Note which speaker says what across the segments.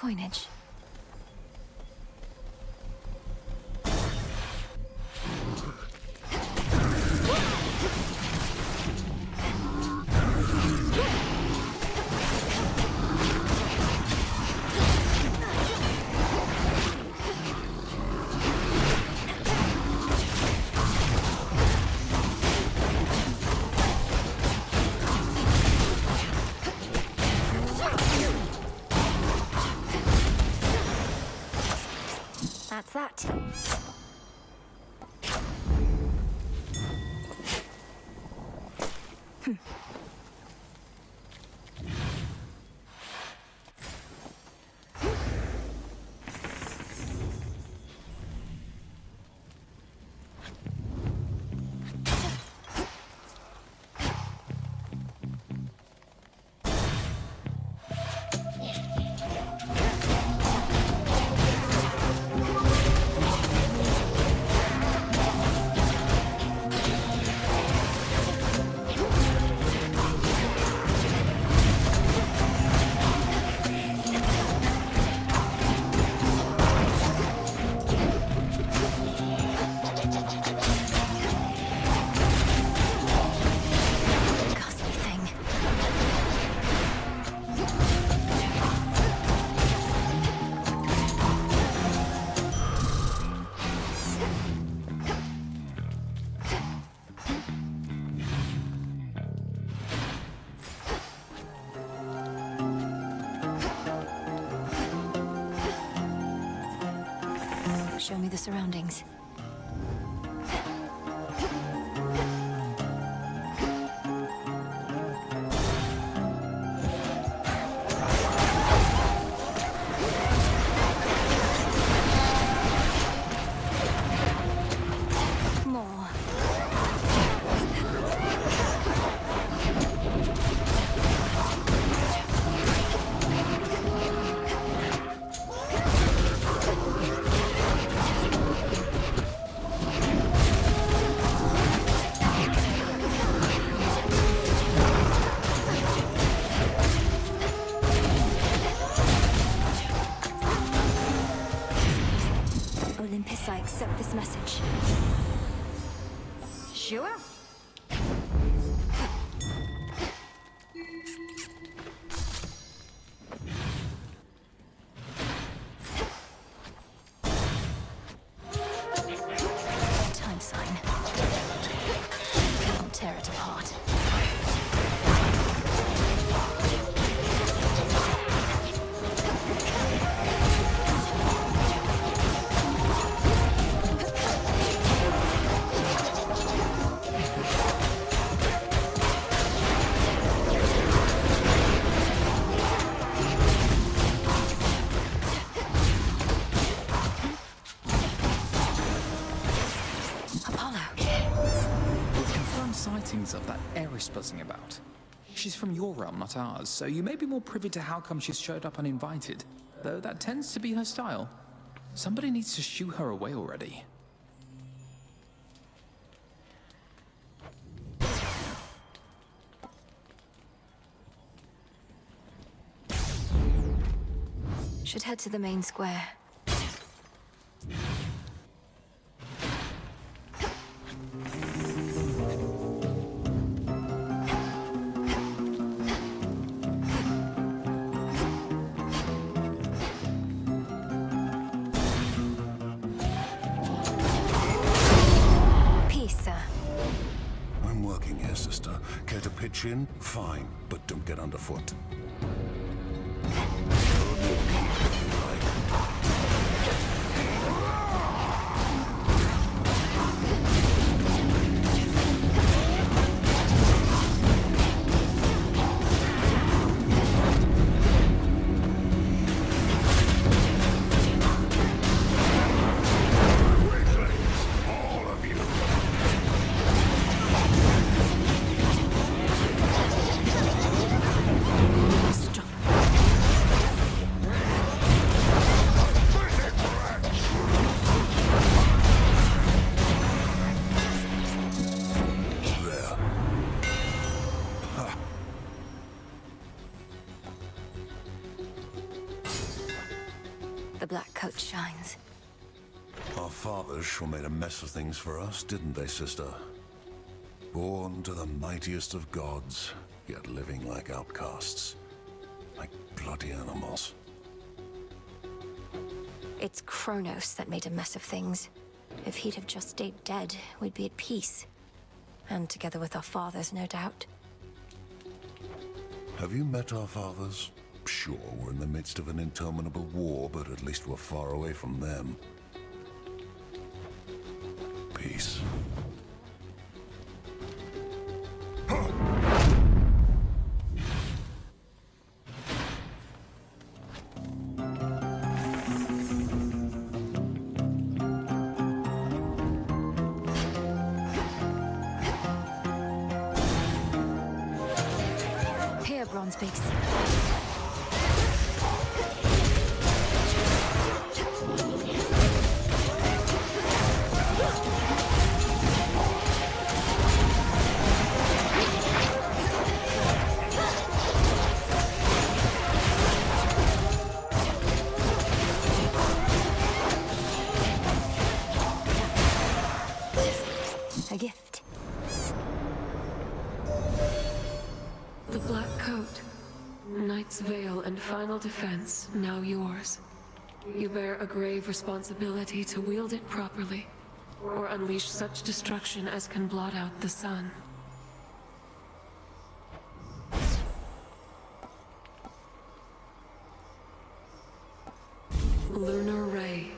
Speaker 1: coinage. That's that. Show me the surroundings. I accept this message. Sure. Time sign. I'll tear it apart.
Speaker 2: Sightings of that heiress buzzing about. She's from your realm, not ours, so you may be more privy to how come she's showed up uninvited, though that tends to be her style. Somebody needs to shoo her away already.
Speaker 1: Should head to the main square.
Speaker 3: Care to pitch in? Fine, but don't get underfoot.
Speaker 1: Stop. black coat shines.
Speaker 3: Our fathers sure made a mess of things for us, didn't they, sister? Born to the mightiest of gods, yet living like outcasts. Like bloody animals.
Speaker 1: It's Kronos that made a mess of things. If he'd have just stayed dead, we'd be at peace. And together with our fathers, no doubt.
Speaker 3: Have you met our fathers? Sure, we're in the midst of an interminable war, but at least we're far away from them. Peace.
Speaker 1: Here, Bronzebeaks. A gift.
Speaker 4: The black coat. Knight's veil and final defense, now yours. You bear a grave responsibility to wield it properly, or unleash such destruction as can blot out the sun. Lunar Ray.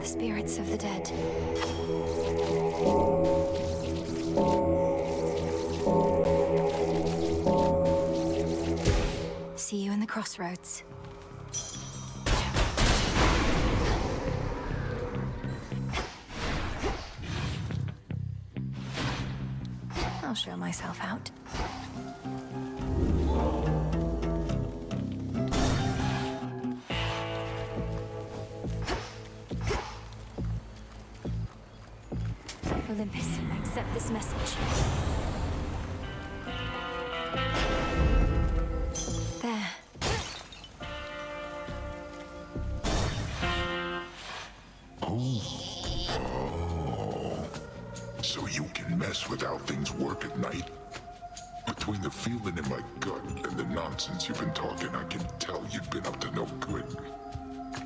Speaker 1: Spirits of the dead. See you in the crossroads. I'll show myself out. Olympus, accept this message. There.
Speaker 5: So you can mess with how things work at night? Between the feeling in my gut and the nonsense you've been talking, I can tell you've been up to no good.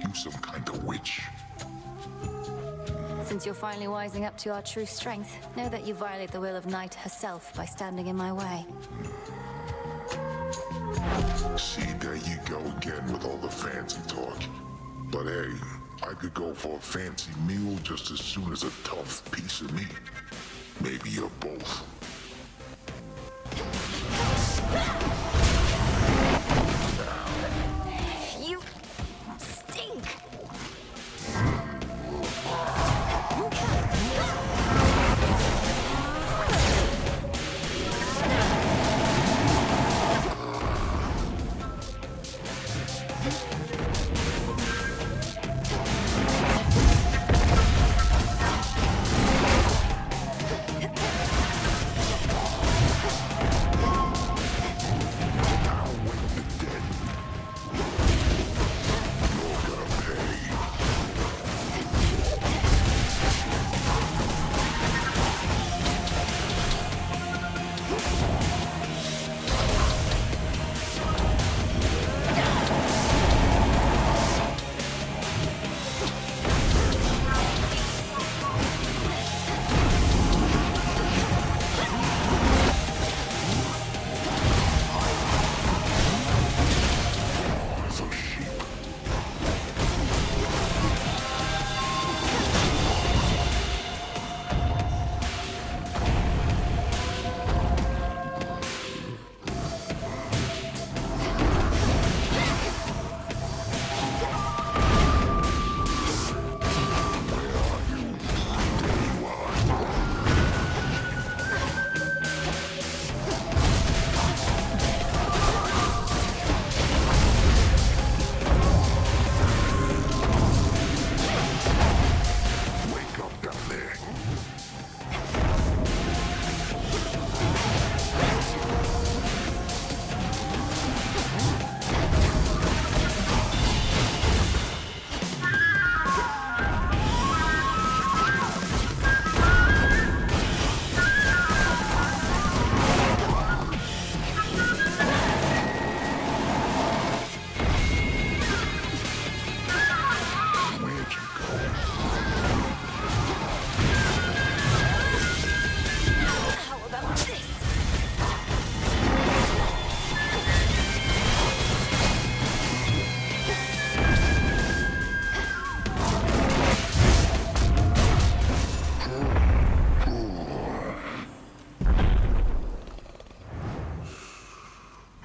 Speaker 5: You some kind of witch.
Speaker 1: Since you're finally wising up to our true strength, know that you violate the will of Night herself by standing in my way.
Speaker 5: See, there you go again with all the fancy talk. But hey, I could go for a fancy meal just as soon as a tough piece of meat. Maybe you're both.
Speaker 1: You stink!
Speaker 5: mouths of sheep.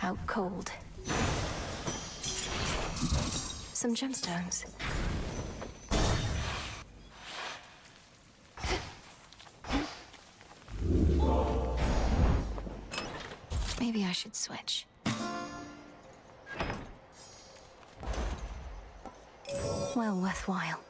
Speaker 1: Out cold. Some gemstones. Maybe I should switch. Well worthwhile.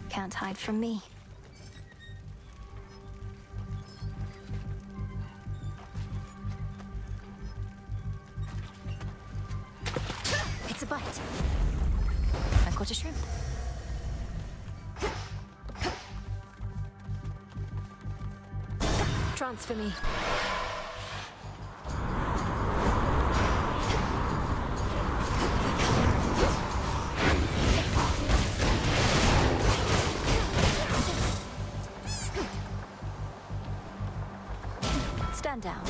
Speaker 1: Can't hide from me. It's a bite. I've got a shrimp. Transfer me. Stand down.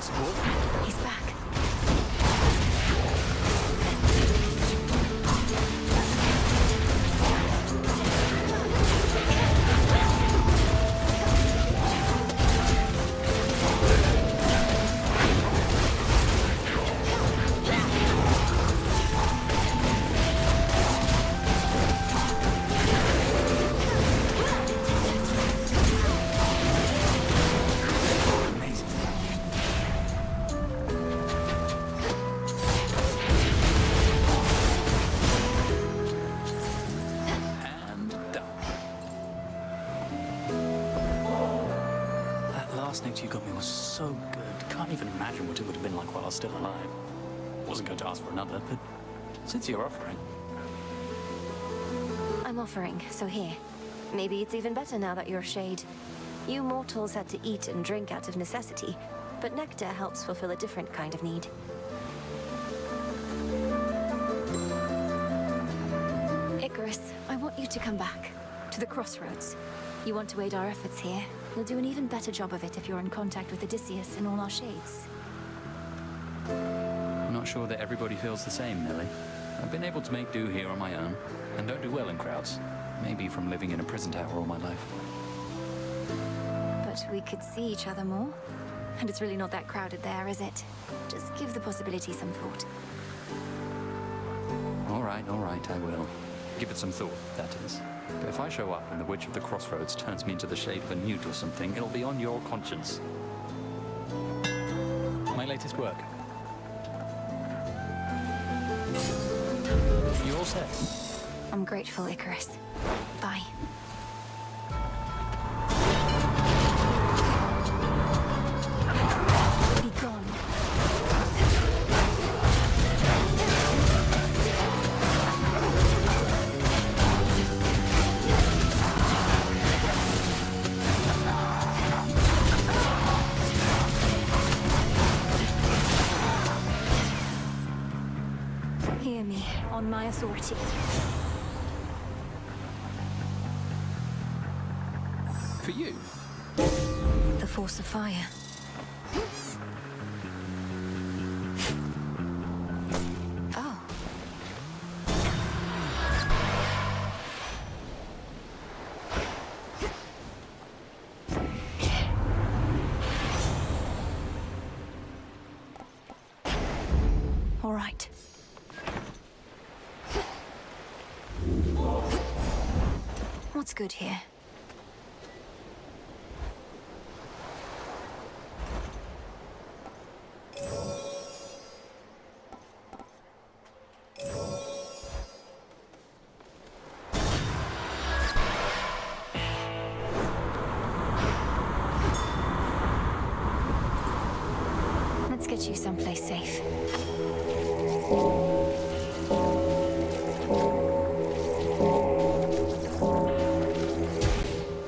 Speaker 6: support.
Speaker 1: He's back.
Speaker 6: Last night you got me was so good. Can't even imagine what it would have been like while I was still alive. Wasn't going to ask for another, but since you're offering...
Speaker 1: I'm offering, so here. Maybe it's even better now that you're Shade. You mortals had to eat and drink out of necessity, but nectar helps fulfill a different kind of need. Icarus, I want you to come back. To the crossroads. You want to aid our efforts here? You'll do an even better job of it if you're in contact with Odysseus and all our shades.
Speaker 6: I'm not sure that everybody feels the same, Millie. I've been able to make do here on my own, and don't do well in crowds. Maybe from living in a prison tower all my life.
Speaker 1: But we could see each other more. And it's really not that crowded there, is it? Just give the possibility some thought.
Speaker 6: All right, I will. Give it some thought, that is. But if I show up and the Witch of the Crossroads turns me into the shade of a newt or something, it'll be on your conscience. My latest work. You all set?
Speaker 1: I'm grateful, Icarus. Bye. Be gone. Hear me, on my authority.
Speaker 2: For you?
Speaker 1: The force of fire. Oh. All right. What's good here? Let's get you someplace safe.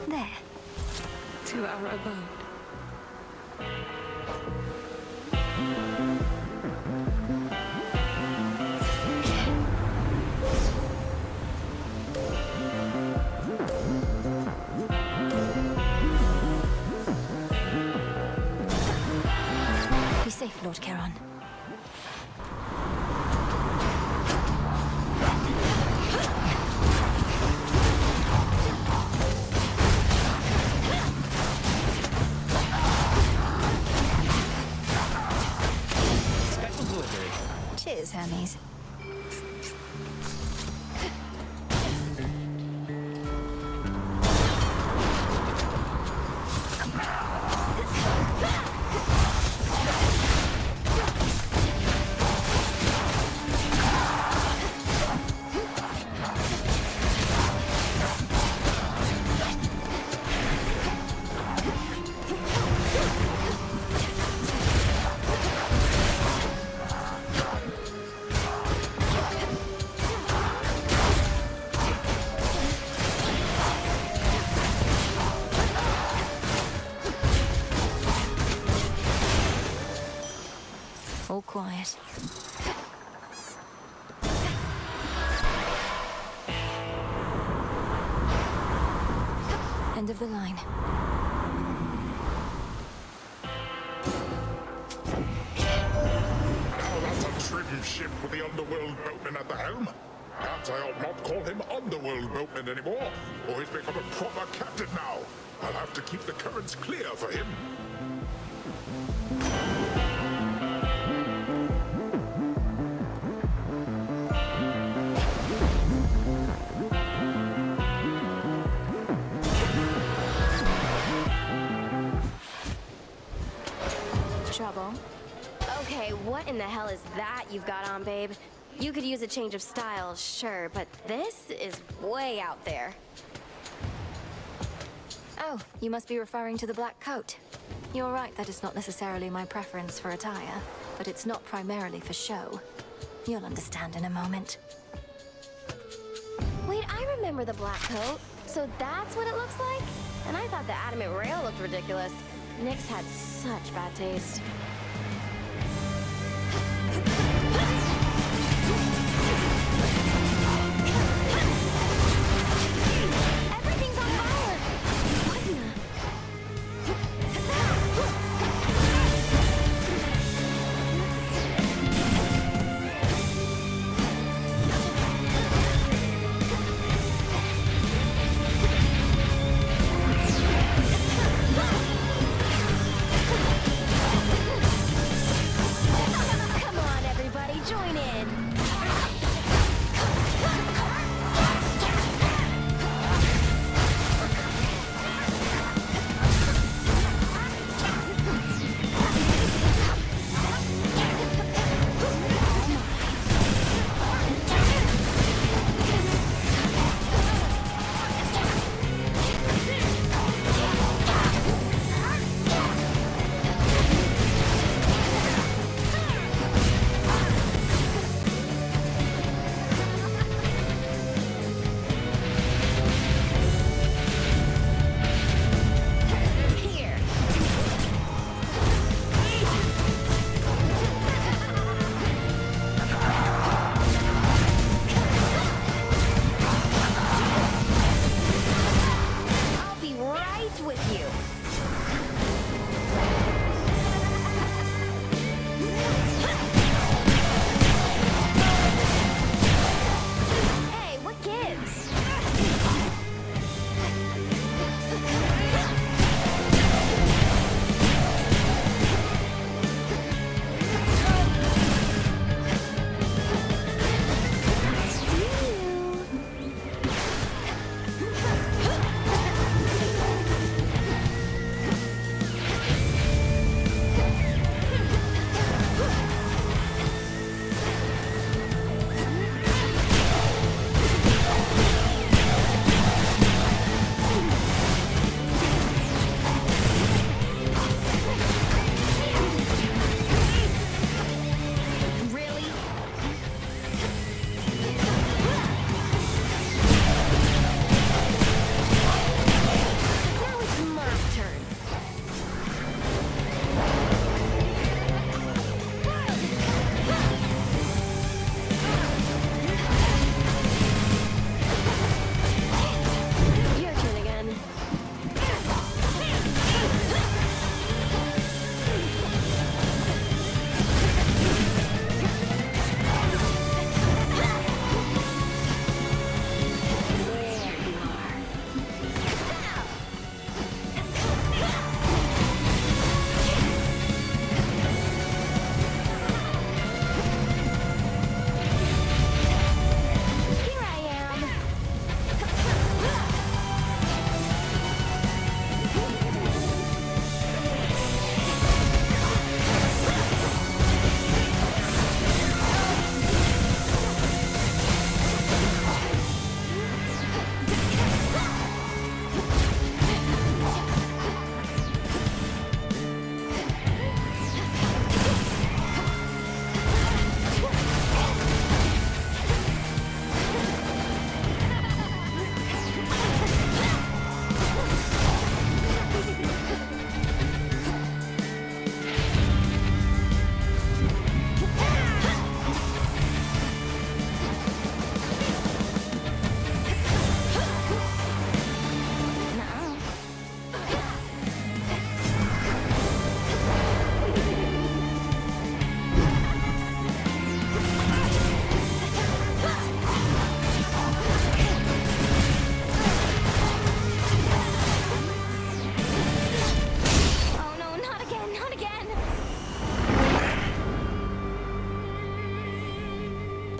Speaker 1: There.
Speaker 4: To our abode.
Speaker 1: Be safe, Lord Charon.
Speaker 6: Special delivery.
Speaker 1: Cheers, Hermes. All quiet. End of the line.
Speaker 5: massive ship with the underworld boatman at the helm. Perhaps I ought not call him underworld boatman anymore, or he's become a proper captain now. I'll have to keep the currents clear for him.
Speaker 1: Trouble?
Speaker 7: Okay, what in the hell is that you've got on, babe? You could use a change of style, sure, but this is way out there.
Speaker 1: Oh, you must be referring to the black coat. You're right, that is not necessarily my preference for attire, but it's not primarily for show. You'll understand in a moment.
Speaker 7: Wait, I remember the black coat. So that's what it looks like? And I thought the adamant rail looked ridiculous. Nyx had such bad taste. Everything's on fire! What in the...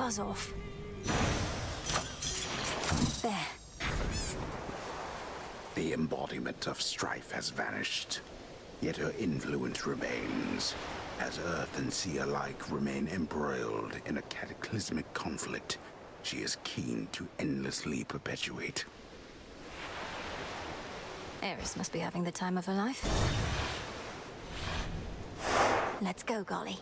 Speaker 1: buzz off. There.
Speaker 8: The embodiment of strife has vanished, yet her influence remains, as Earth and Sea alike remain embroiled in a cataclysmic conflict she is keen to endlessly perpetuate.
Speaker 1: Eris must be having the time of her life. Let's go, Golly.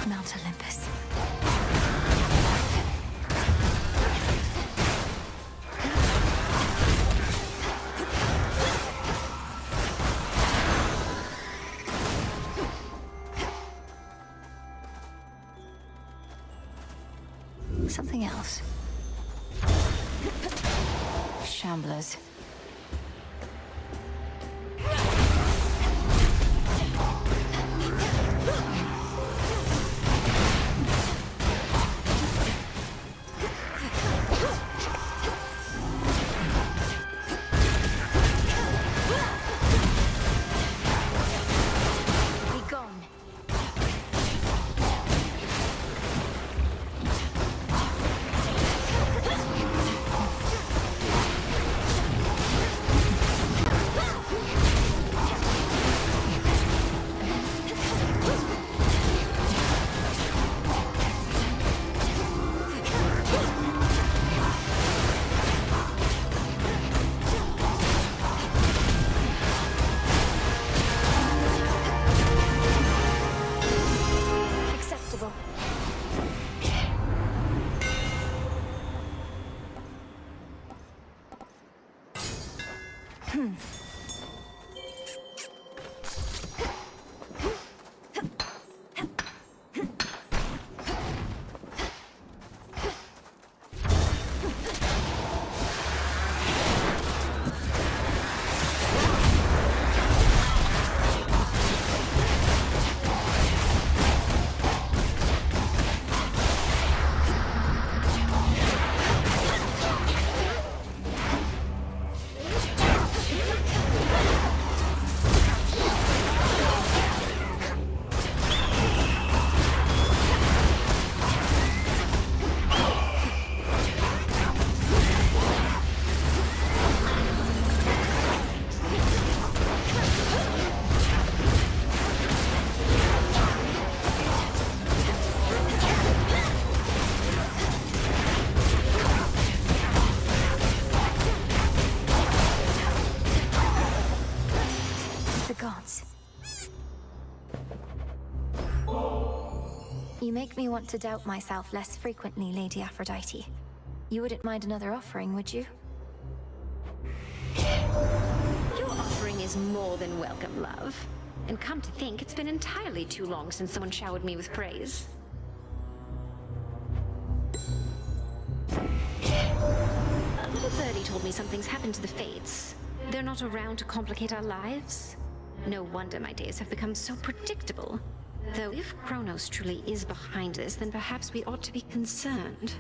Speaker 1: Mount Olympus. Something else. Shamblers. Be gone. Acceptable. The gods. You make me want to doubt myself less frequently, Lady Aphrodite. You wouldn't mind another offering, would you?
Speaker 9: Your offering is more than welcome, love. And come to think, it's been entirely too long since someone showered me with praise. A little birdie told me something's happened to the Fates. They're not around to complicate our lives. No wonder my days have become so predictable. Though if Kronos truly is behind this, then perhaps we ought to be concerned.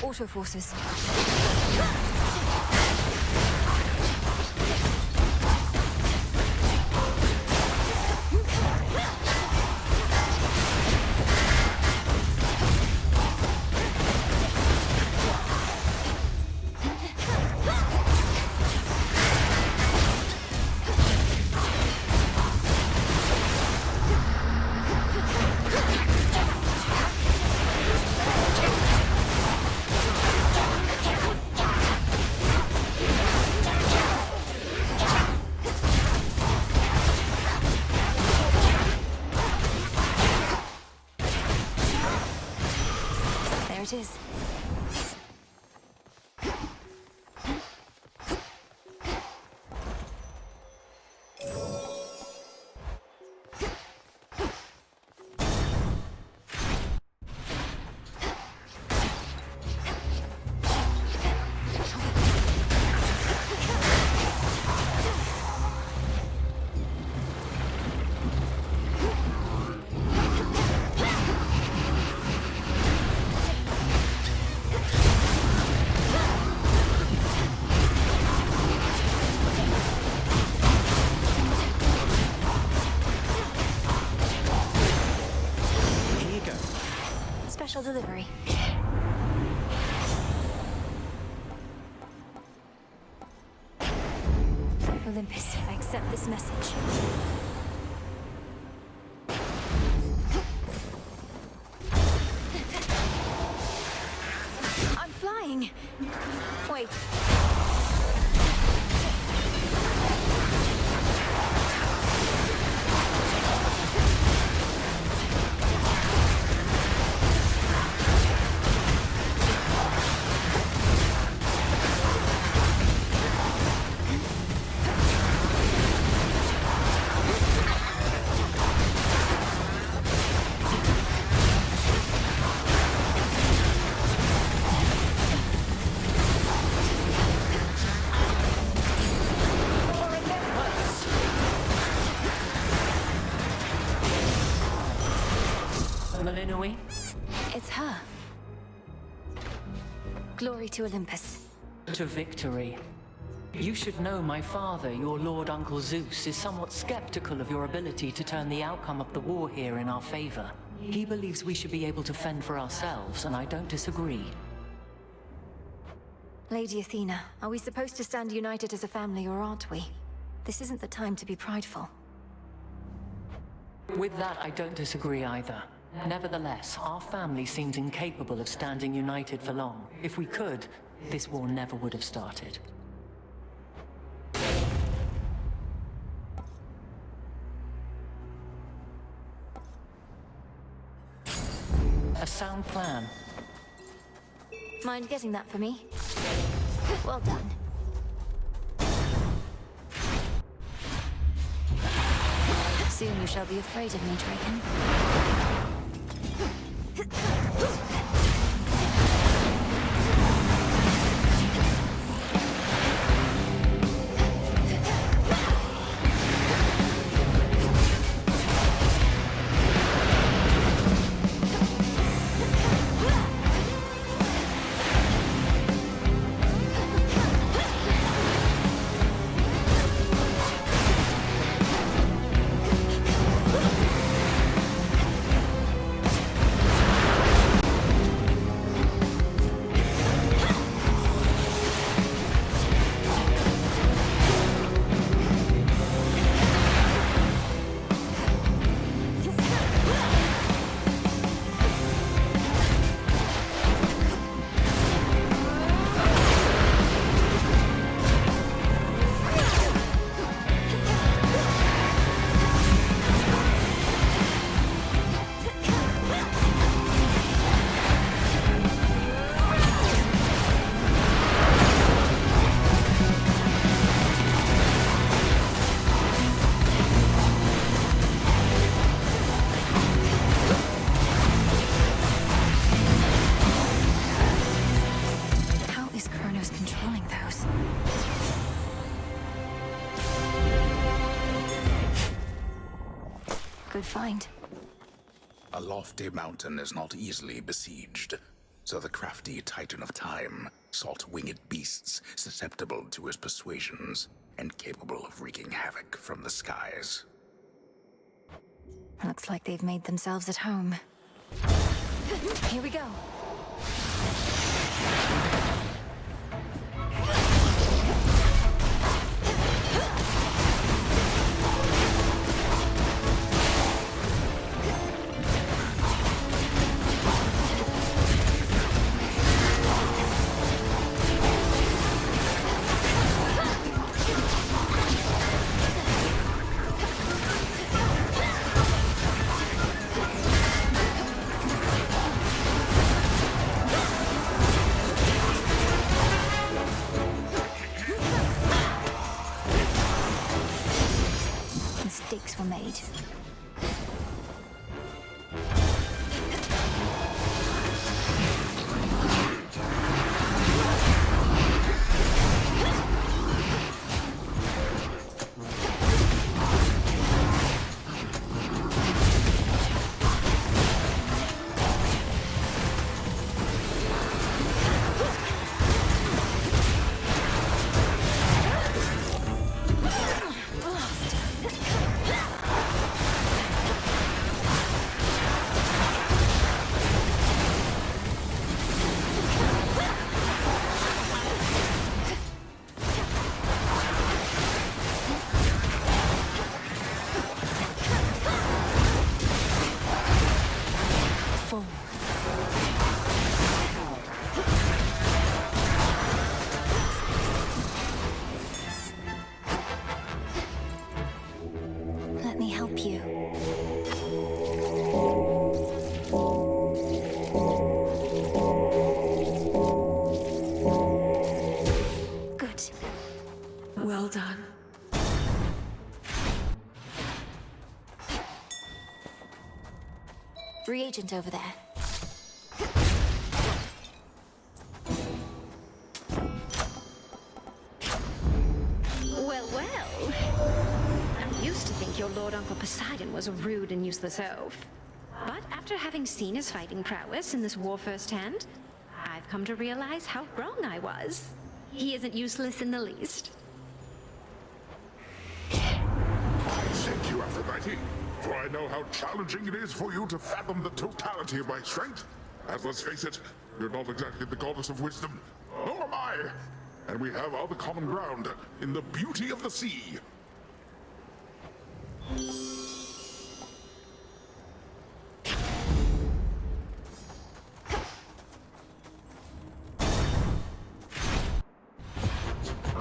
Speaker 1: Auto forces. It is. Special delivery. Olympus, I accept this message. I'm flying. Wait.
Speaker 6: Nuit?
Speaker 1: It's her. Glory to Olympus.
Speaker 6: To victory. You should know my father, your Lord Uncle Zeus, is somewhat skeptical of your ability to turn the outcome of the war here in our favor. He believes we should be able to fend for ourselves, and I don't disagree.
Speaker 1: Lady Athena, are we supposed to stand united as a family, or aren't we? This isn't the time to be prideful.
Speaker 6: With that, I don't disagree either. Nevertheless, our family seems incapable of standing united for long. If we could, this war never would have started. A sound plan.
Speaker 1: Mind getting that for me? Well done. Soon you shall be afraid of me, Draken. Good find.
Speaker 8: A lofty mountain is not easily besieged, so the crafty Titan of Time sought winged beasts susceptible to his persuasions and capable of wreaking havoc from the skies.
Speaker 1: Looks like they've made themselves at home. Here we go. Mistakes were made.
Speaker 4: done.
Speaker 1: Reagent over there.
Speaker 9: Well, well. I used to think your Lord Uncle Poseidon was a rude and useless oaf. But after having seen his fighting prowess in this war firsthand, I've come to realize how wrong I was. He isn't useless in the least.
Speaker 5: I sent you, Aphrodite, for I know how challenging it is for you to fathom the totality of my strength. As let's face it, you're not exactly the goddess of wisdom, nor am I. And we have other common ground in the beauty of the sea.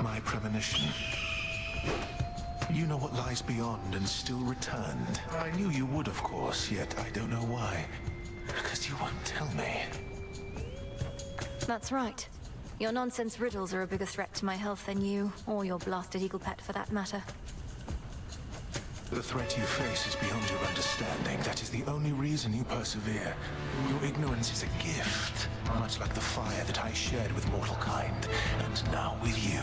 Speaker 8: My premonition. You know what lies beyond and still returned. I knew you would, of course, yet I don't know why. Because you won't tell me.
Speaker 1: That's right. Your nonsense riddles are a bigger threat to my health than you, or your blasted eagle pet for that matter.
Speaker 8: The threat you face is beyond your understanding. That is the only reason you persevere. Your ignorance is a gift, much like the fire that I shared with mortal kind, and now with you.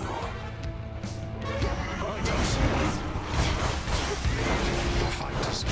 Speaker 8: I don't see. The fight is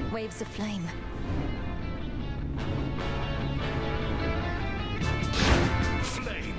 Speaker 1: Waves of flame.
Speaker 8: flame.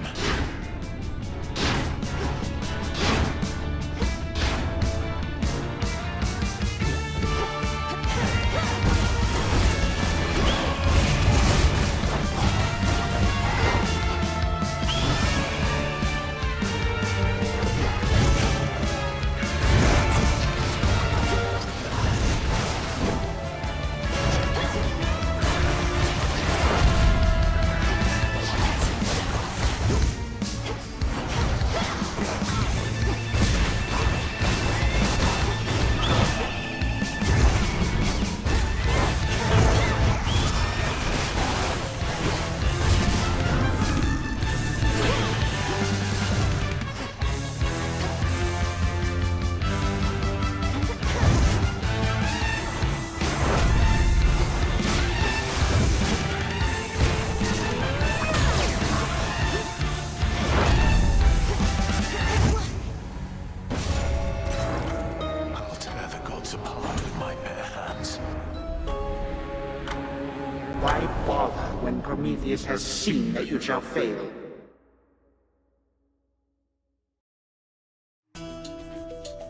Speaker 10: Why bother when Prometheus has seen that you shall fail?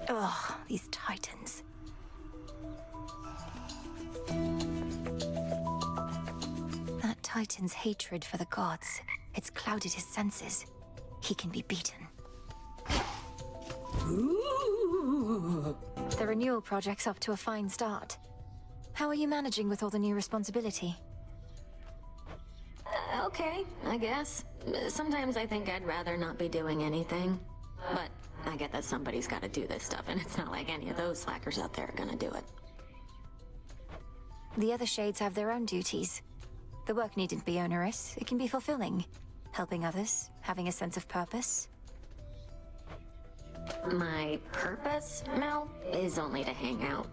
Speaker 1: Ugh, these titans. That titan's hatred for the gods, it's clouded his senses. He can be beaten.
Speaker 6: Ooh.
Speaker 1: The renewal project's off to a fine start. How are you managing with all the new responsibility?
Speaker 11: Okay, I guess. Sometimes I think I'd rather not be doing anything. But I get that somebody's gotta do this stuff, and it's not like any of those slackers out there are gonna do it.
Speaker 1: The other shades have their own duties. The work needn't be onerous. It can be fulfilling. Helping others, having a sense of purpose.
Speaker 11: My purpose, Mel, is only to hang out.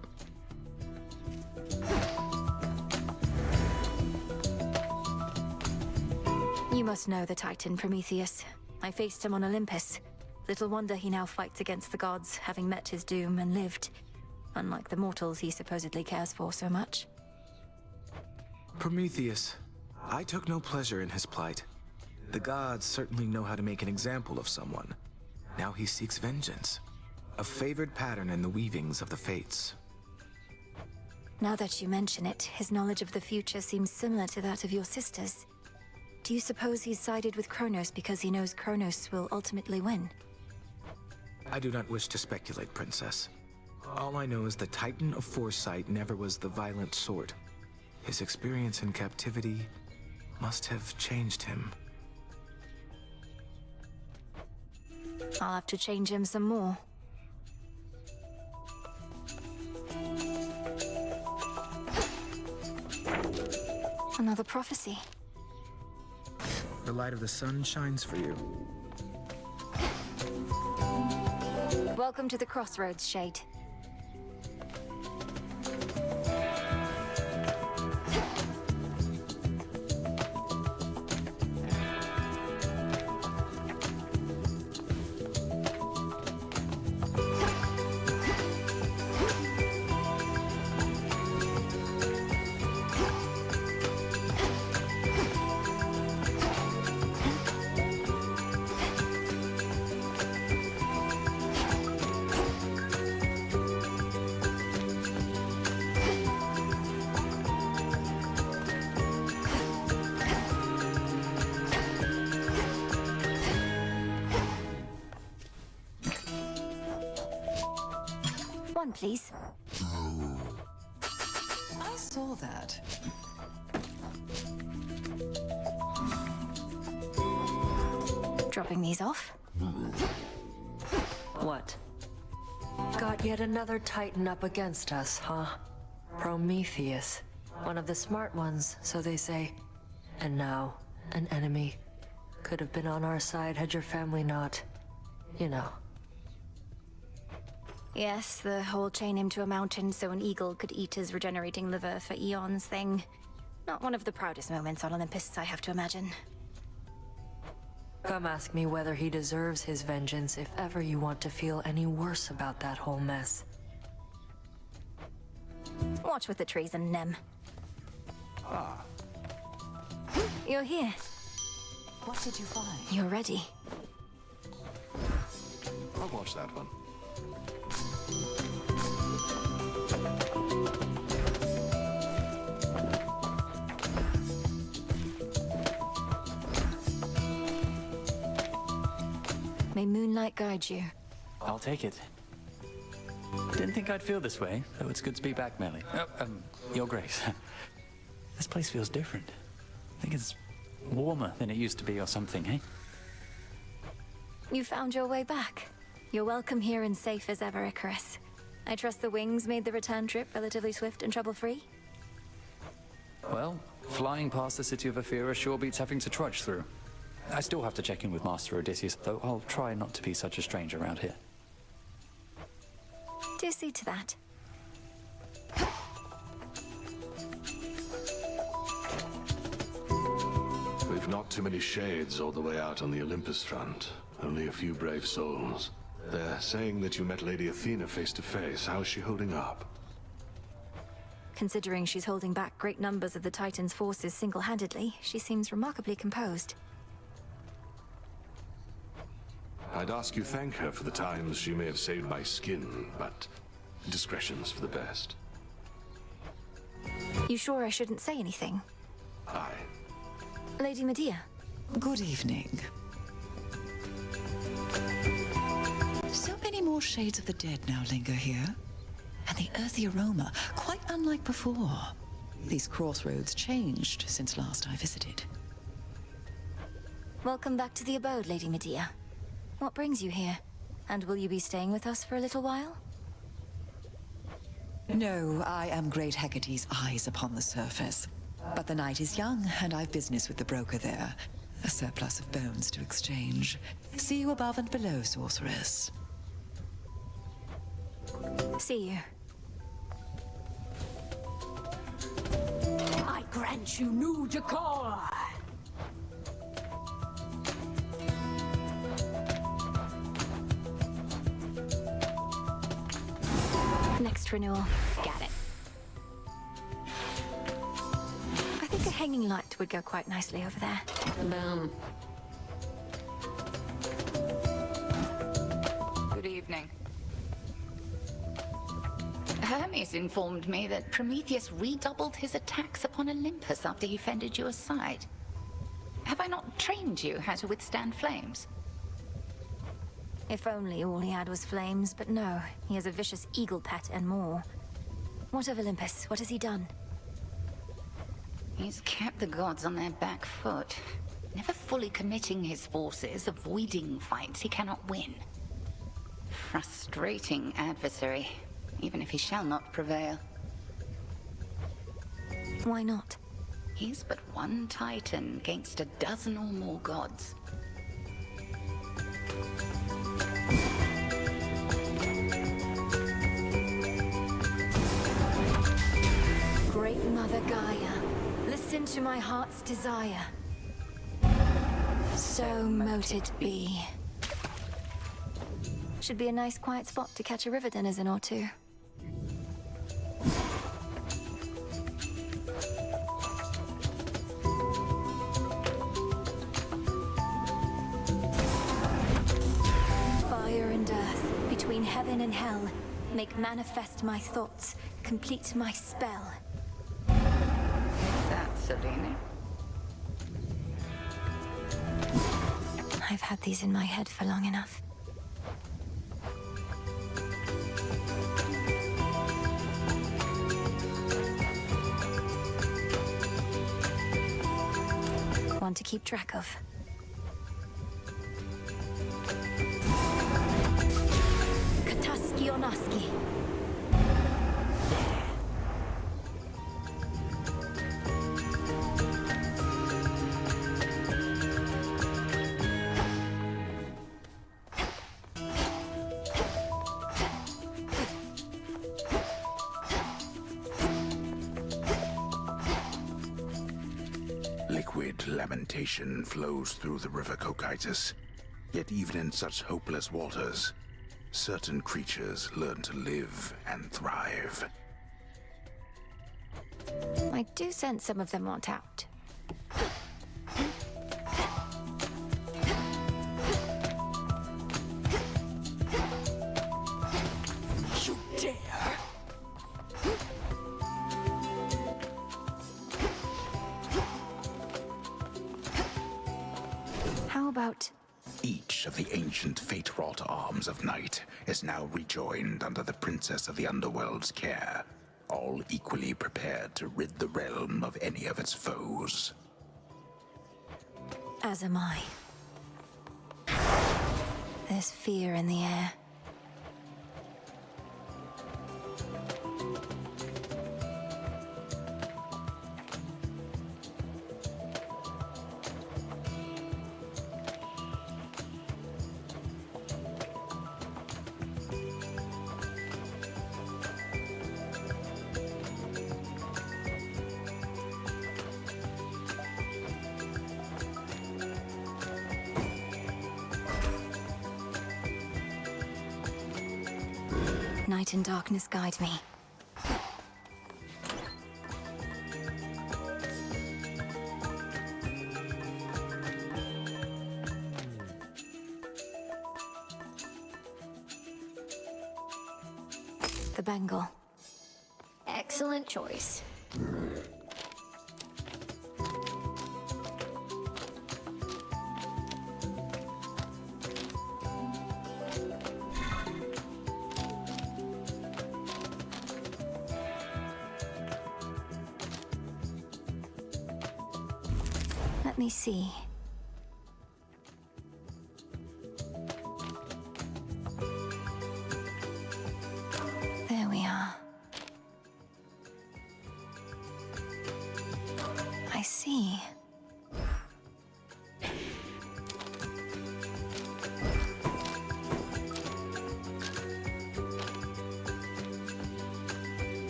Speaker 1: You must know the Titan, Prometheus. I faced him on Olympus. Little wonder he now fights against the gods, having met his doom and lived. Unlike the mortals he supposedly cares for so much.
Speaker 12: Prometheus. I took no pleasure in his plight. The gods certainly know how to make an example of someone. Now he seeks vengeance. A favored pattern in the weavings of the fates.
Speaker 1: Now that you mention it, his knowledge of the future seems similar to that of your sisters. Do you suppose he's sided with Kronos because he knows Kronos will ultimately win?
Speaker 12: I do not wish to speculate, Princess. All I know is the Titan of Foresight never was the violent sort. His experience in captivity must have changed him.
Speaker 1: I'll have to change him some more. Another prophecy.
Speaker 12: The light of the sun shines for you.
Speaker 1: Welcome to the Crossroads, Shade. One, please.
Speaker 13: I saw that.
Speaker 1: Dropping these off?
Speaker 6: What? Got yet another Titan up against us, huh? Prometheus. One of the smart ones, so they say. And now, an enemy. Could have been on our side had your family not... you know.
Speaker 1: Yes, the whole chain him to a mountain so an eagle could eat his regenerating liver for eons thing. Not one of the proudest moments on Olympus, I have to imagine.
Speaker 6: Come ask me whether he deserves his vengeance if ever you want to feel any worse about that whole mess.
Speaker 1: Watch with the treason, Nem.
Speaker 3: Ah.
Speaker 1: You're here.
Speaker 13: What did you find?
Speaker 1: You're ready.
Speaker 3: I'll watch that one.
Speaker 1: May moonlight guide you.
Speaker 14: I'll take it. Didn't think I'd feel this way, though it's good to be back, Melly. Your Grace. This place feels different. I think it's warmer than it used to be or something, eh?
Speaker 1: You found your way back. You're welcome here and safe as ever, Icarus. I trust the wings made the return trip relatively swift and trouble-free?
Speaker 14: Well, flying past the city of Ephyra sure beats having to trudge through. I still have to check in with Master Odysseus, though I'll try not to be such a stranger around here.
Speaker 1: Do see to that.
Speaker 3: We've not too many shades all the way out on the Olympus front. Only a few brave souls. They're saying that you met Lady Athena face to face. How's she holding up?
Speaker 1: Considering she's holding back great numbers of the Titan's forces single-handedly, she seems remarkably composed.
Speaker 3: I'd ask you thank her for the times she may have saved my skin, but discretion's for the best.
Speaker 1: You sure I shouldn't say anything?
Speaker 3: Aye.
Speaker 1: Lady Medea.
Speaker 13: Good evening. So many more shades of the dead now linger here. And the earthy aroma, quite unlike before. These crossroads changed since last I visited.
Speaker 1: Welcome back to the abode, Lady Medea. What brings you here? And will you be staying with us for a little while?
Speaker 13: No, I am Great Hecate's eyes upon the surface. But the night is young, and I've business with the broker there. A surplus of bones to exchange. See you above and below, sorceress.
Speaker 1: See you.
Speaker 15: I grant you new decor!
Speaker 1: Next renewal.
Speaker 11: Got it.
Speaker 1: I think a hanging light would go quite nicely over there.
Speaker 11: Boom.
Speaker 16: Good evening. Hermes informed me that Prometheus redoubled his attacks upon Olympus after he fended you aside. Have I not trained you how to withstand flames?
Speaker 1: If only all he had was flames, but no, he has a vicious eagle pet and more. What of Olympus? What has he done?
Speaker 16: He's kept the gods on their back foot, never fully committing his forces, avoiding fights he cannot win. Frustrating adversary, even if he shall not prevail.
Speaker 1: Why not?
Speaker 16: He's but one titan against a dozen or more gods.
Speaker 1: Great Mother Gaia, listen to my heart's desire. So mote it be. Should be a nice quiet spot to catch a river denizen or two. Fire and earth, between heaven and hell, make manifest my thoughts, complete my spell.
Speaker 16: That's Selene.
Speaker 1: I've had these in my head for long enough. One to keep track of. Kataski Onaski.
Speaker 8: Liquid lamentation flows through the river Cocytus. Yet even in such hopeless waters, certain creatures learn to live and thrive.
Speaker 1: I do sense some of them want out.
Speaker 15: You dare!
Speaker 1: How about...
Speaker 8: Each of the ancient fate-wrought arms of Night is now rejoined under the Princess of the Underworld's care, all equally prepared to rid the realm of any of its foes.
Speaker 1: As am I. There's fear in the air. Night and darkness guide me. The bangle.
Speaker 11: Excellent choice.
Speaker 1: Let me see. There we are. I see.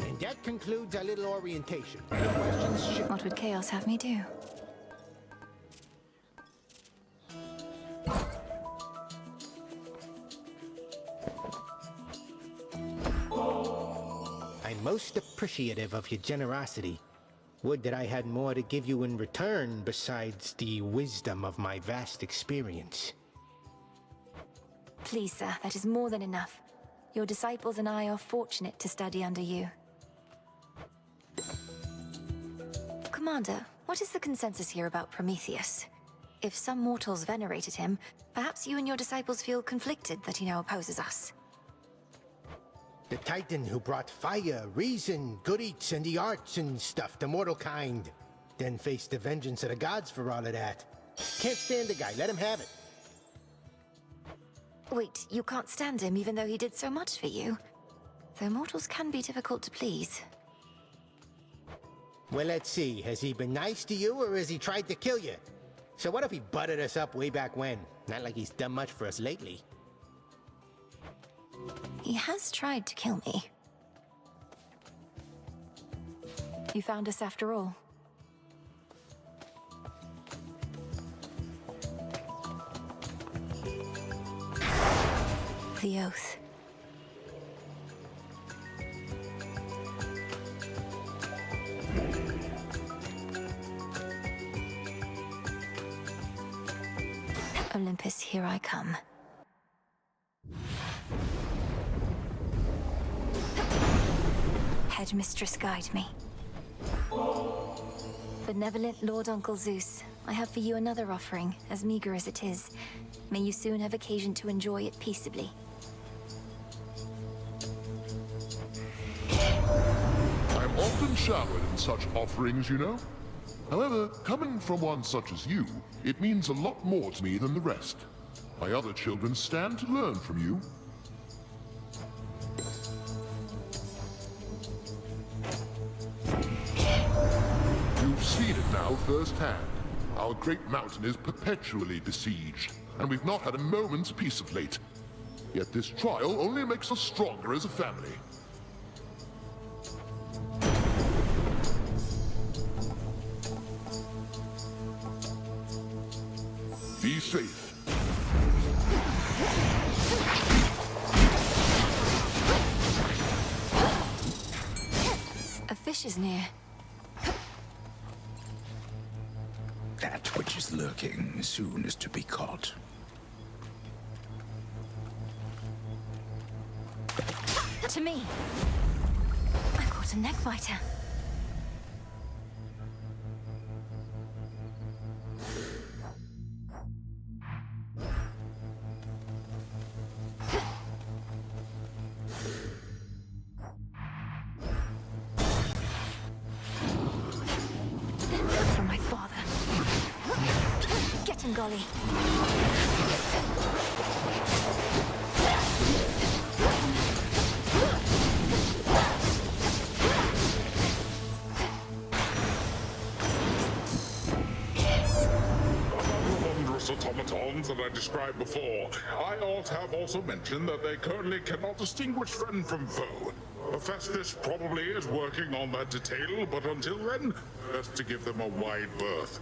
Speaker 17: And that concludes our little orientation. Any questions?
Speaker 1: What would Chaos have me do?
Speaker 17: I'm most appreciative of your generosity. Would that I had more to give you in return besides the wisdom of my vast experience.
Speaker 1: Please, sir, that is more than enough. Your disciples and I are fortunate to study under you. Commander, what is the consensus here about Prometheus? If some mortals venerated him, perhaps you and your disciples feel conflicted that he now opposes us.
Speaker 17: The Titan who brought fire, reason, good eats, and the arts and stuff to mortal kind. Then faced the vengeance of the gods for all of that. Can't stand the guy, let him have it.
Speaker 1: Wait, you can't stand him even though he did so much for you? Though mortals can be difficult to please.
Speaker 17: Well, let's see. Has he been nice to you, or has he tried to kill you? So what if he butted us up way back when? Not like he's done much for us lately.
Speaker 1: He has tried to kill me. You found us after all. The oath. Olympus, here I come. Headmistress, guide me. Benevolent Lord Uncle Zeus, I have for you another offering, as meager as it is. May you soon have occasion to enjoy it peaceably.
Speaker 5: I'm often showered in such offerings, you know. However, coming from one such as you, it means a lot more to me than the rest. My other children stand to learn from you. You've seen it now firsthand. Our great mountain is perpetually besieged, and we've not had a moment's peace of late. Yet this trial only makes us stronger as a family. Be safe.
Speaker 1: A fish is near.
Speaker 8: That which is lurking soon is to be caught.
Speaker 1: To me! I caught a neckbiter. From my father. Get him, Golly.
Speaker 5: Automatons that I described before. I ought to have also mentioned that they currently cannot distinguish friend from foe. Hephaestus probably is working on that detail, but until then, best to give them a wide berth.